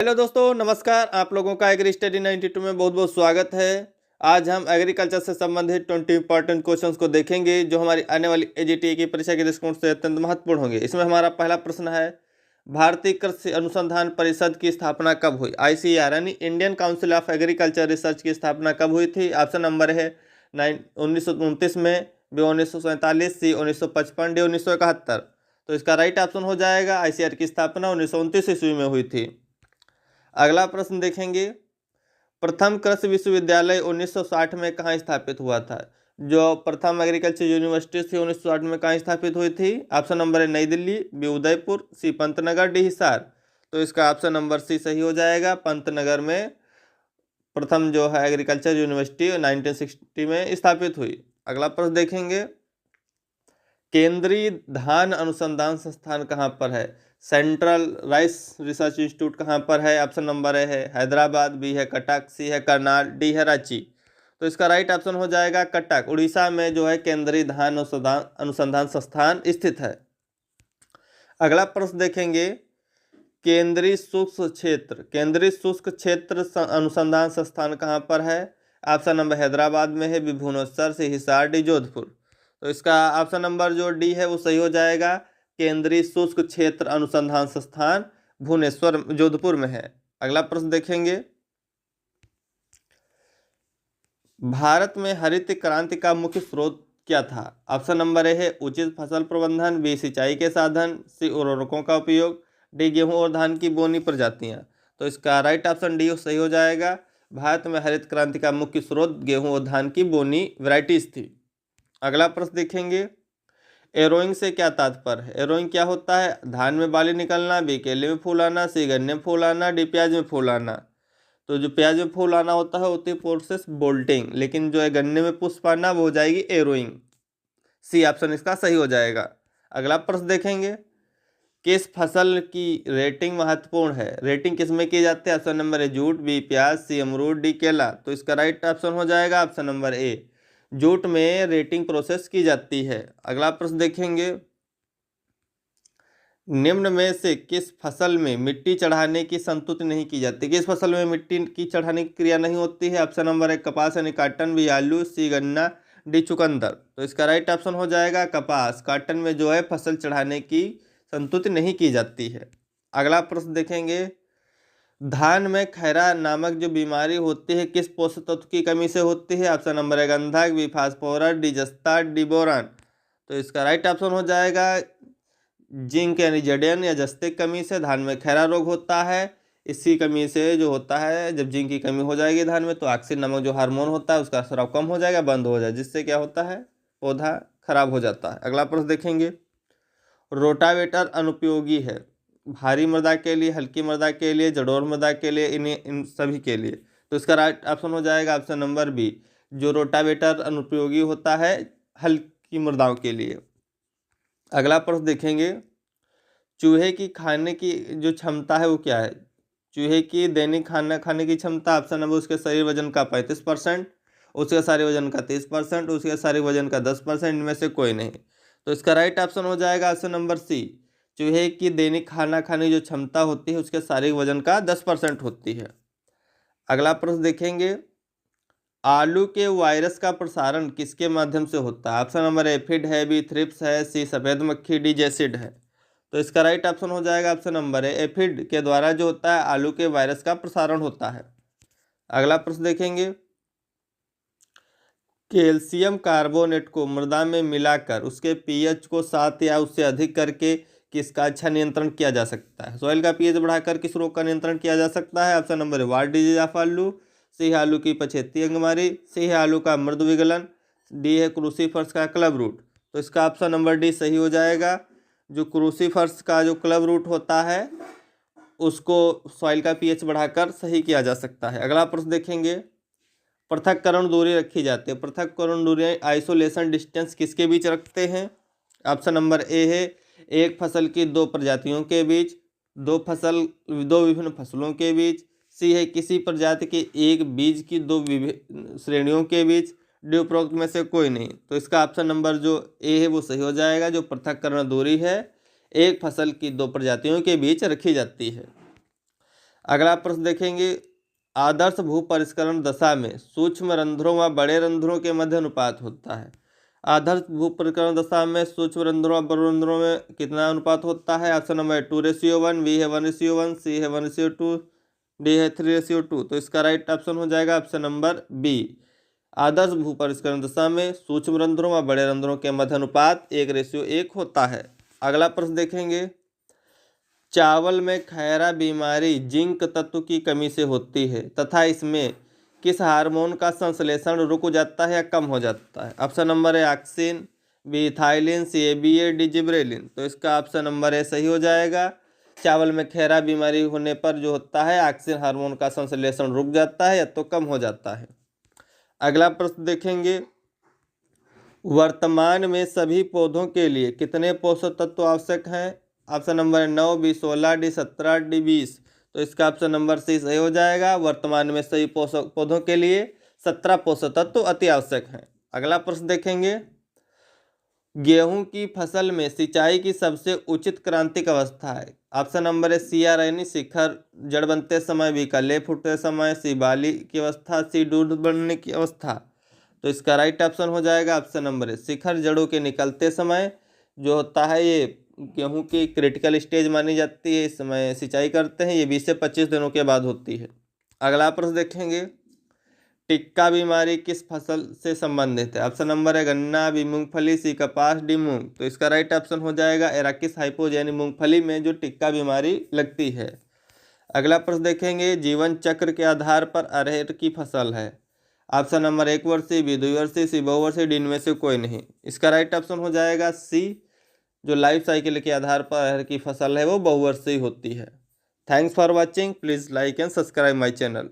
Hello दोस्तों, नमस्कार। आप लोगों का एग्री स्टडी 92 में बहुत बहुत स्वागत है। आज हम एग्रीकल्चर से संबंधित 20 इंपॉर्टेंट क्वेश्चंस को देखेंगे जो हमारी आने वाली एजीटी की परीक्षा के दृष्टिकोण से अत्यंत महत्वपूर्ण होंगे। इसमें हमारा पहला प्रश्न है, भारतीय कृषि अनुसंधान परिषद की स्थापना कब हुई? ICAR यानी Indian council of agriculture research की स्थापना कब हुई थी? ऑप्शन नंबर है 1929 में, बी 1947, सी 1955, डी 1971। तो इसका राइट ऑप्शन हो जाएगा ICAR की स्थापना 1929 ईस्वी में हुई थी। अगला प्रश्न देखेंगे, प्रथम कृषि विश्वविद्यालय 1960 में कहाँ स्थापित हुआ था? जो प्रथम एग्रीकल्चर यूनिवर्सिटी थी 1960 में कहाँ स्थापित हुई थी? ऑप्शन नंबर है नई दिल्ली, बी उदयपुर, सी पंतनगर, डी हिसार। तो इसका ऑप्शन नंबर सी सही हो जाएगा। पंतनगर में प्रथम जो है एग्रीकल्चर यूनिवर्सिटी 1960 में स्थापित हुई। अगला प्रश्न देखेंगे, केंद्रीय धान अनुसंधान संस्थान कहाँ पर है? सेंट्रल राइस रिसर्च इंस्टीट्यूट कहाँ पर है? ऑप्शन नंबर है हैदराबाद, बी है कटक, सी है करनाल, डी है रांची। तो इसका राइट ऑप्शन हो जाएगा कटक। उड़ीसा में जो है केंद्रीय धान अनुसंधान संस्थान स्थित है। अगला प्रश्न देखेंगे, केंद्रीय शुष्क क्षेत्र अनुसंधान संस्थान कहाँ पर है? ऑप्शन नंबर हैदराबाद में है, बी भुवनेश्वर, सी हिसार, डी जोधपुर। तो इसका ऑप्शन नंबर जो डी है वो सही हो जाएगा। केंद्रीय शुष्क क्षेत्र अनुसंधान संस्थान भुवनेश्वर जोधपुर में है। अगला प्रश्न देखेंगे, भारत में हरित क्रांति का मुख्य स्रोत क्या था? ऑप्शन नंबर ए है उचित फसल प्रबंधन, बी सिंचाई के साधन, सी उर्वरकों का उपयोग, डी गेहूं और धान की बोनी प्रजातियां। तो इसका राइट ऑप्शन डी सही हो जाएगा। भारत में हरित क्रांति का मुख्य स्रोत गेहूं और धान की बोनी वैरायटीज थी। अगला प्रश्न देखेंगे, एरोइंग से क्या तात्पर्य है? एरोइंग क्या होता है? धान में बाली निकलना, बी केले में फूल आना, सी गन्ने में फूल आना, डी प्याज में फूल आना। तो जो प्याज में फूल आना होता है होती है प्रोसेस बोल्टिंग, लेकिन जो है गन्ने में पुष्प आना वो हो जाएगी एरोइंग। सी ऑप्शन इसका सही हो जाएगा। अगला प्रश्न देखेंगे, किस फसल की रेटिंग महत्वपूर्ण है? रेटिंग किस में की जाती है? Option number A jute, B प्याज, सी अमरूद, डी केला। तो इसका राइट ऑप्शन हो जाएगा ऑप्शन नंबर ए, जूट में रेटिंग प्रोसेस की जाती है। अगला प्रश्न देखेंगे, निम्न में से किस फसल में मिट्टी चढ़ाने की संतुति नहीं की जाती? किस फसल में मिट्टी की चढ़ाने की क्रिया नहीं होती है? ऑप्शन नंबर है कपास यानी काटन, बी आलू, सी गन्ना, डी चुकंदर। तो इसका राइट ऑप्शन हो जाएगा कपास। काटन में जो है फसल चढ़ाने की संतुति नहीं की जाती है। अगला प्रश्न देखेंगे, धान में खैरा नामक जो बीमारी होती है किस पोषक तत्व की कमी से होती है? ऑप्शन नंबर है गंधक, बी फास्फोरस, डी जस्ता, डी बोरान। तो इसका राइट ऑप्शन हो जाएगा जिंक यानी जडेन या जस्ते की कमी से धान में खैरा रोग होता है। इसी कमी से जो होता है, जब जिंक की कमी हो जाएगी धान में तो ऑक्सिन नामक जो हार्मोन होता है उसका स्राव कम हो जाएगा, बंद हो जाए, जिससे क्या होता है, पौधा खराब हो जाता है। अगला प्रश्न देखेंगे, रोटावेटर अनुपयोगी है भारी मृदा के लिए, हल्की मृदा के लिए, जड़ोर मृदा के लिए, इन सभी के लिए। तो इसका राइट ऑप्शन हो जाएगा ऑप्शन नंबर बी, जो रोटावेटर अनुपयोगी होता है हल्की मृदाओं के लिए। अगला प्रश्न देखेंगे, चूहे की खाने की जो क्षमता है वो क्या है? चूहे की दैनिक खाना खाने की क्षमता, ऑप्शन नंबर उसके शरीर वजन का 35%, उसके सारे वजन का 30%, उसके सारे वजन का 10%, इनमें से कोई नहीं। तो इसका राइट ऑप्शन हो जाएगा ऑप्शन नंबर सी, चूहे की दैनिक खाना खाने की जो क्षमता होती है उसके शारीरिक वजन का 10% होती है। अगला प्रश्न देखेंगे, आलू के वायरस का प्रसारण किसके माध्यम से होता है? ऑप्शन नंबर एफिड है, बी थ्रिप्स है, सी सफेद मक्खी, डी जेसिड है। तो इसका राइट ऑप्शन हो जाएगा ऑप्शन नंबर है एफिड के द्वारा जो होता है आलू के वायरस का प्रसारण होता है। अगला प्रश्न देखेंगे, कैल्शियम कार्बोनेट को मृदा में मिलाकर उसके पीएच को 7 या उससे अधिक करके किसका अच्छा नियंत्रण किया जा सकता है? सॉइल का पीएच बढ़ाकर किस रोग का नियंत्रण किया जा सकता है? ऑप्शन नंबर है वार्ड डिजीज ऑफ आलू, सी है आलू की पछेती अंगमारी, सी है आलू का मृद विगलन, डी है क्रूसीफर्स का क्लब रूट। तो इसका ऑप्शन नंबर डी सही हो जाएगा। जो क्रूसीफर्स का जो क्लब रूट होता है उसको सॉइल का पीएच बढ़ाकर सही किया जा सकता है। अगला प्रश्न देखेंगे, पृथक्करण दूरी रखी जाती है। पृथक्करण दूरी आइसोलेशन डिस्टेंस किसके बीच रखते हैं? ऑप्शन नंबर ए है एक फसल की दो प्रजातियों के बीच, दो विभिन्न फसलों के बीच, सी है किसी प्रजाति के एक बीज की दो श्रेणियों के बीच, डी उपरोक्त में से कोई नहीं। तो इसका ऑप्शन नंबर जो ए है वो सही हो जाएगा। जो पृथक्करण दूरी है एक फसल की दो प्रजातियों के बीच रखी जाती है। अगला प्रश्न देखेंगे, आदर्श भू परिष्करण दशा में सूक्ष्म रंध्रों व बड़े रंध्रों के मध्य अनुपात होता है। आदर्श भू परिष्करण दशा में सूक्ष्म रंध्रों व बड़े रंध्रों में कितना अनुपात होता है? ऑप्शन नंबर 2:1, बी है 1:1, सी है 1:2, डी है 3:2। तो इसका राइट ऑप्शन हो जाएगा ऑप्शन नंबर बी। आदर्श भू परिष्करण दशा में सूक्ष्म रंध्रों व बड़े रंध्रों के मध्य अनुपात 1:1 होता है। अगला प्रश्न देखेंगे, चावल में खैरा बीमारी जिंक तत्व की कमी से होती है तथा इसमें किस हार्मोन का संश्लेषण रुक जाता है या कम हो जाता है? ऑप्शन नंबर है ऑक्सिन, बी इथाइलिन, सी एबीए, डी जिब्रेलिन। तो इसका ऑप्शन नंबर ए सही हो जाएगा। चावल में खैरा बीमारी होने पर जो होता है ऑक्सिन हार्मोन का संश्लेषण रुक जाता है या तो कम हो जाता है। अगला प्रश्न देखेंगे, वर्तमान में सभी पौधों के लिए कितने पोषक तत्व आवश्यक हैं? Option number 9, B 16, D 17, D 20। तो इसका ऑप्शन नंबर सी सही हो जाएगा। वर्तमान में सभी पोषक पौधों के लिए 17 पोषक तत्व अति आवश्यक हैं। अगला प्रश्न देखेंगे, गेहूं की फसल में सिंचाई की सबसे उचित क्रांतिक अवस्था है। ऑप्शन नंबर है CR यानी शिखर जड़ बनते समय, बी कले फूटते समय, सी बाली की अवस्था, सी दूध बनने की अवस्था। तो इसका राइट ऑप्शन हो जाएगा ऑप्शन नंबर है शिखर जड़ों के निकलते समय जो होता है ये गेहूं की क्रिटिकल स्टेज मानी जाती है। इस समय सिंचाई करते हैं, ये 20 से 25 दिनों के बाद होती है। अगला प्रश्न देखेंगे, टिक्का बीमारी किस फसल से संबंधित है? ऑप्शन नंबर है गन्ना, बी मूंगफली, सी कपास, डी मूंग। तो इसका राइट ऑप्शन हो जाएगा एराकिस हाइपोज यानी मूंगफली में जो टिक्का बीमारी लगती है। अगला प्रश्न देखेंगे, जीवन चक्र के आधार पर अरहर की फसल है। ऑप्शन नंबर 1 वर्षीय, बी 2 वर्षीय, सी बहुवर्षीय, डी इनमें से कोई नहीं। इसका राइट ऑप्शन हो जाएगा सी, जो लाइफ साइकिल के आधार पर अरहर की फसल है वो बहुवर्षीय होती है। Thanks for watching, please like and subscribe my channel.